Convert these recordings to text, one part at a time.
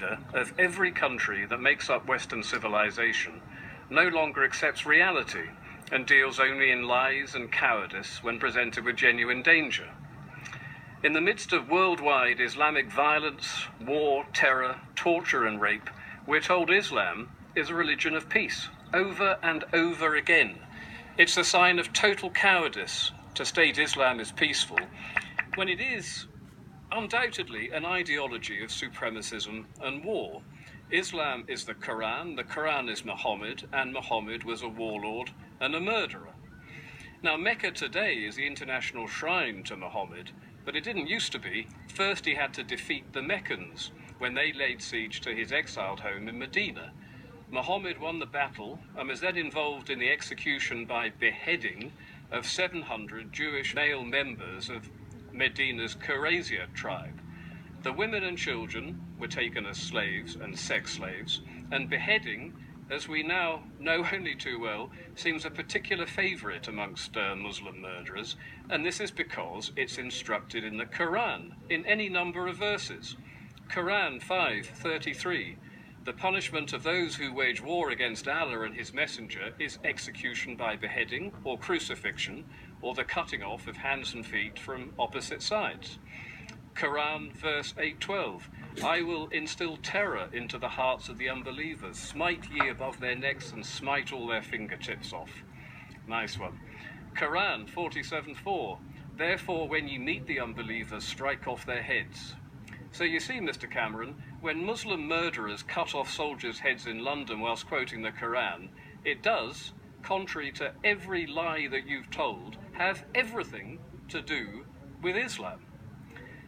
leader of every country that makes up Western civilization no longer accepts reality and deals only in lies and cowardice when presented with genuine danger. In the midst of worldwide Islamic violence, war, terror, torture and rape, we're told Islam is a religion of peace, over and over again. It's a sign of total cowardice to state Islam is peaceful, when it is undoubtedly an ideology of supremacism and war. Islam is the Quran is Muhammad, and Muhammad was a warlord and a murderer. Now, Mecca today is the international shrine to Muhammad, but it didn't used to be. First, he had to defeat the Meccans when they laid siege to his exiled home in Medina. Muhammad won the battle and was then involved in the execution by beheading of 700 Jewish male members of Medina's Qurayza tribe. The women and children were taken as slaves and sex slaves, and beheading, as we now know only too well, seems a particular favourite amongst Muslim murderers, and this is because it's instructed in the Quran, in any number of verses. Quran 5:33, the punishment of those who wage war against Allah and his messenger is execution by beheading or crucifixion, or the cutting off of hands and feet from opposite sides. Quran verse 8:12, I will instill terror into the hearts of the unbelievers, smite ye above their necks and smite all their fingertips off. Nice one. Quran 47:4, therefore when ye meet the unbelievers, strike off their heads. So you see, Mr. Cameron, when Muslim murderers cut off soldiers' heads in London whilst quoting the Quran, it does, contrary to every lie that you've told, have everything to do with Islam.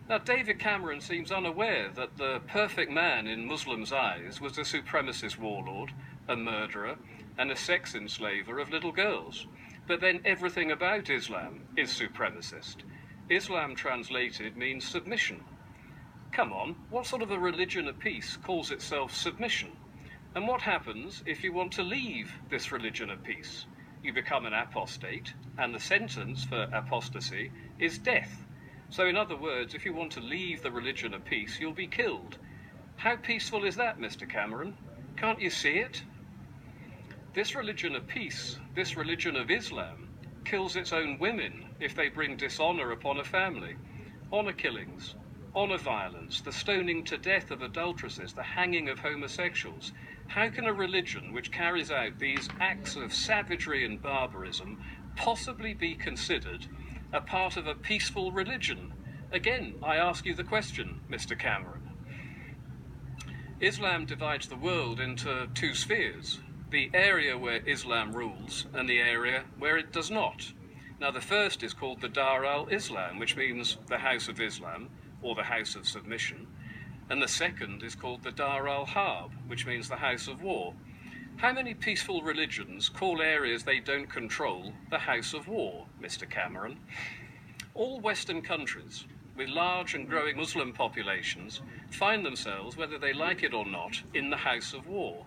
Now, David Cameron seems unaware that the perfect man in Muslims' eyes was a supremacist warlord, a murderer, and a sex enslaver of little girls. But then everything about Islam is supremacist. Islam translated means submission. Come on, what sort of a religion of peace calls itself submission? And what happens if you want to leave this religion of peace? You become an apostate, and the sentence for apostasy is death. So in other words, if you want to leave the religion of peace, you'll be killed. How peaceful is that, Mr. Cameron? Can't you see it? This religion of peace, this religion of Islam, kills its own women if they bring dishonour upon a family. Honour killings, honour violence, the stoning to death of adulteresses, the hanging of homosexuals. How can a religion which carries out these acts of savagery and barbarism possibly be considered a part of a peaceful religion? Again, I ask you the question, Mr. Cameron. Islam divides the world into two spheres, the area where Islam rules and the area where it does not. Now, the first is called the Dar al-Islam, which means the House of Islam, or the House of Submission, and the second is called the Dar al-Harb, which means the House of War. How many peaceful religions call areas they don't control the House of War, Mr. Cameron? All Western countries with large and growing Muslim populations find themselves, whether they like it or not, in the House of War.